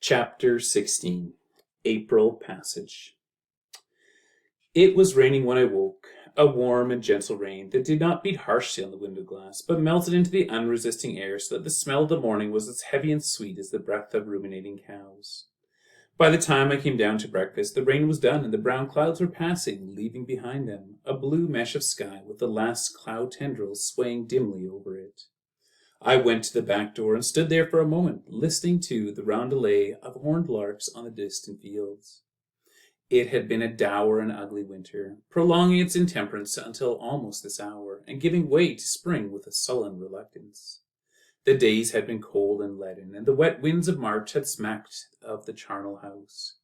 Chapter 16. April Passage. It was raining when I woke, a warm and gentle rain that did not beat harshly on the window glass, but melted into the unresisting air so that the smell of the morning was as heavy and sweet as the breath of ruminating cows. By the time I came down to breakfast, the rain was done and the brown clouds were passing, leaving behind them a blue mesh of sky with the last cloud tendrils swaying dimly over it. I went to the back door and stood there for a moment, listening to the roundelay of horned larks on the distant fields. It had been a dour and ugly winter, prolonging its intemperance until almost this hour, and giving way to spring with a sullen reluctance. The days had been cold and leaden, and the wet winds of March had smacked of the charnel house.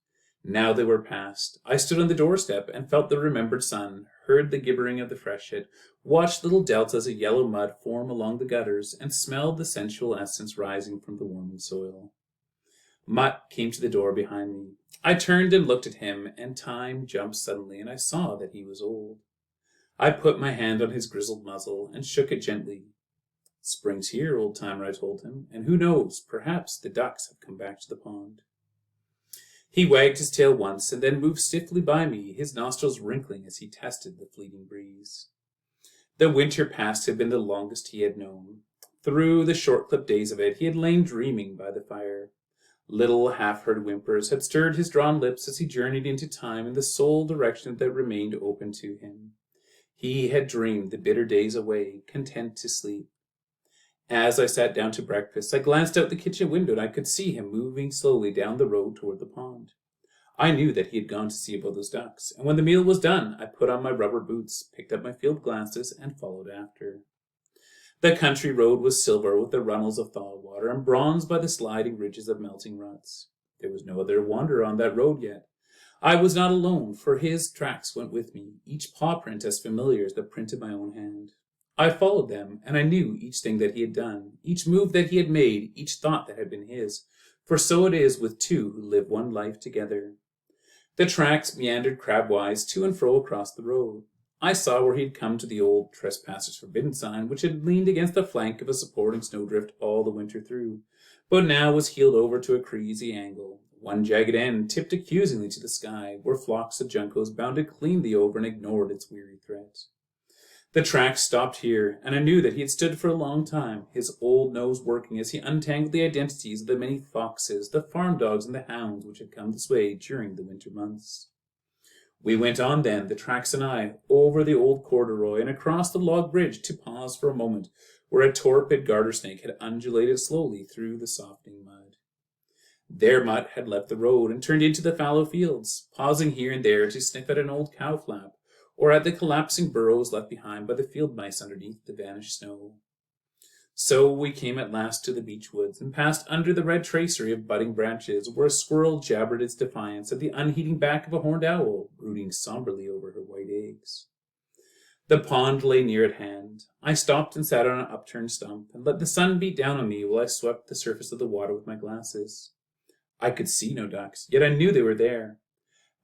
Now they were past. I stood on the doorstep and felt the remembered sun, heard the gibbering of the freshet, watched little deltas of yellow mud form along the gutters, and smelled the sensual essence rising from the warming soil. Mutt came to the door behind me. I turned and looked at him, and time jumped suddenly, and I saw that he was old. I put my hand on his grizzled muzzle and shook it gently. "Spring's here, old-timer," I told him, "and who knows, perhaps the ducks have come back to the pond." He wagged his tail once and then moved stiffly by me, his nostrils wrinkling as he tested the fleeting breeze. The winter past had been the longest he had known. Through the short-clipped days of it, he had lain dreaming by the fire. Little half-heard whimpers had stirred his drawn lips as he journeyed into time in the sole direction that remained open to him. He had dreamed the bitter days away, content to sleep. As I sat down to breakfast, I glanced out the kitchen window and I could see him moving slowly down the road toward the pond. I knew that he had gone to see about those ducks, and when the meal was done, I put on my rubber boots, picked up my field glasses, and followed after. The country road was silver with the runnels of thawed water and bronzed by the sliding ridges of melting ruts. There was no other wanderer on that road yet. I was not alone, for his tracks went with me, each paw print as familiar as the print of my own hand. I followed them, and I knew each thing that he had done, each move that he had made, each thought that had been his, for so it is with two who live one life together. The tracks meandered crabwise to and fro across the road. I saw where he had come to the old "Trespassers Forbidden" sign, which had leaned against the flank of a supporting snowdrift all the winter through, but now was heeled over to a crazy angle. One jagged end tipped accusingly to the sky, where flocks of juncos bounded cleanly over and ignored its weary threat. The tracks stopped here, and I knew that he had stood for a long time, his old nose working as he untangled the identities of the many foxes, the farm dogs, and the hounds which had come this way during the winter months. We went on then, the tracks and I, over the old corduroy and across the log bridge to pause for a moment where a torpid garter snake had undulated slowly through the softening mud. There Mutt had left the road and turned into the fallow fields, pausing here and there to sniff at an old cow flap, or at the collapsing burrows left behind by the field mice underneath the vanished snow. So we came at last to the beech woods and passed under the red tracery of budding branches where a squirrel jabbered its defiance at the unheeding back of a horned owl, brooding somberly over her white eggs. The pond lay near at hand. I stopped and sat on an upturned stump and let the sun beat down on me while I swept the surface of the water with my glasses. I could see no ducks, yet I knew they were there.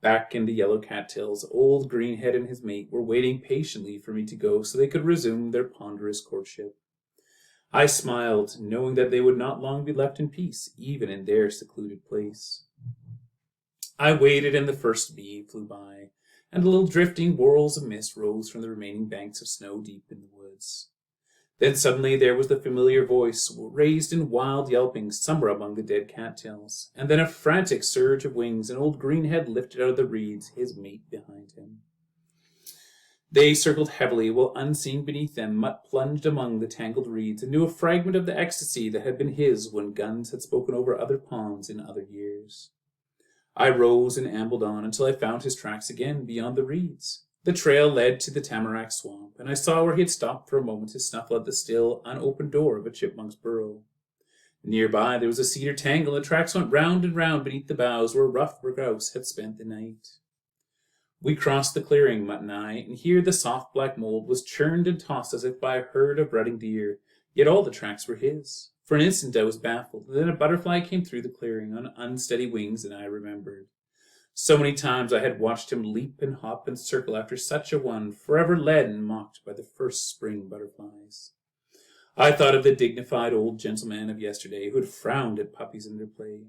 Back in the yellow cattails, old Greenhead and his mate were waiting patiently for me to go so they could resume their ponderous courtship. I smiled, knowing that they would not long be left in peace, even in their secluded place. I waited, and the first bee flew by, and little drifting whorls of mist rose from the remaining banks of snow deep in the woods. Then suddenly there was the familiar voice, raised in wild yelping somewhere among the dead cattails, and then a frantic surge of wings, and old Greenhead lifted out of the reeds, his mate behind him. They circled heavily, while unseen beneath them, Mutt plunged among the tangled reeds and knew a fragment of the ecstasy that had been his when guns had spoken over other ponds in other years. I rose and ambled on until I found his tracks again beyond the reeds. The trail led to the tamarack swamp, and I saw where he had stopped for a moment to snuffle at the still, unopened door of a chipmunk's burrow. Nearby there was a cedar tangle, and the tracks went round and round beneath the boughs where rough grouse had spent the night. We crossed the clearing, Mutt and I, and here the soft black mold was churned and tossed as if by a herd of rutting deer, yet all the tracks were his. For an instant I was baffled, and then a butterfly came through the clearing on unsteady wings, and I remembered. So many times I had watched him leap and hop and circle after such a one, forever led and mocked by the first spring butterflies. I thought of the dignified old gentleman of yesterday who had frowned at puppies in their play.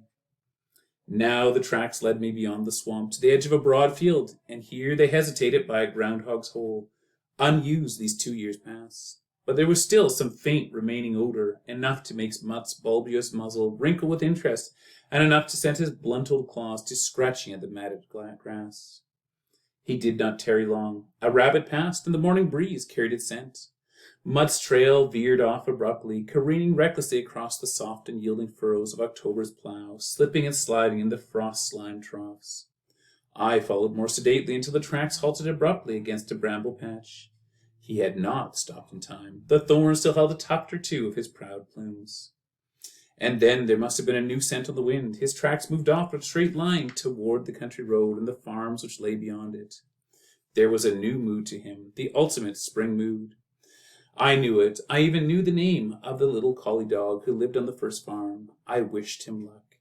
Now the tracks led me beyond the swamp to the edge of a broad field, and here they hesitated by a groundhog's hole, unused these 2 years past. But there was still some faint remaining odor, enough to make Mutt's bulbous muzzle wrinkle with interest, and enough to send his blunt old claws to scratching at the matted grass. He did not tarry long. A rabbit passed, and the morning breeze carried its scent. Mutt's trail veered off abruptly, careening recklessly across the soft and yielding furrows of October's plough, slipping and sliding in the frost-slimed troughs. I followed more sedately until the tracks halted abruptly against a bramble patch. He had not stopped in time. The thorn still held a tuft or two of his proud plumes. And then there must have been a new scent on the wind. His tracks moved off in a straight line toward the country road and the farms which lay beyond it. There was a new mood to him, the ultimate spring mood. I knew it. I even knew the name of the little collie dog who lived on the first farm. I wished him luck.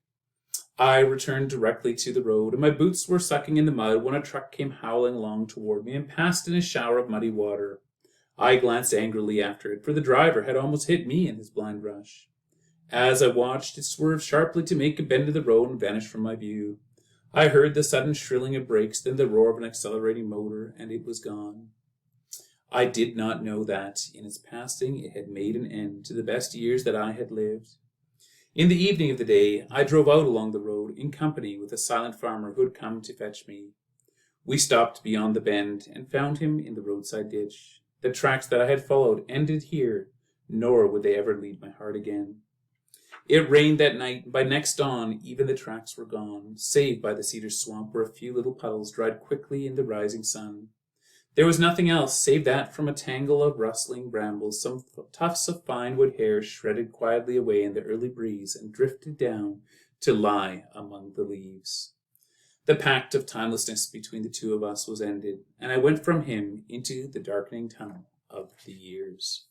I returned directly to the road, and my boots were sucking in the mud when a truck came howling along toward me and passed in a shower of muddy water. I glanced angrily after it, for the driver had almost hit me in his blind rush. As I watched, it swerved sharply to make a bend of the road and vanish from my view. I heard the sudden shrilling of brakes, then the roar of an accelerating motor, and it was gone. I did not know that, in its passing, it had made an end to the best years that I had lived. In the evening of the day, I drove out along the road in company with a silent farmer who had come to fetch me. We stopped beyond the bend and found him in the roadside ditch. The tracks that I had followed ended here, nor would they ever lead my heart again. It rained that night, and by next dawn even the tracks were gone, save by the cedar swamp where a few little puddles dried quickly in the rising sun. There was nothing else save that from a tangle of rustling brambles some tufts of fine wood hair shredded quietly away in the early breeze and drifted down to lie among the leaves. The pact of timelessness between the two of us was ended, and I went from him into the darkening tunnel of the years.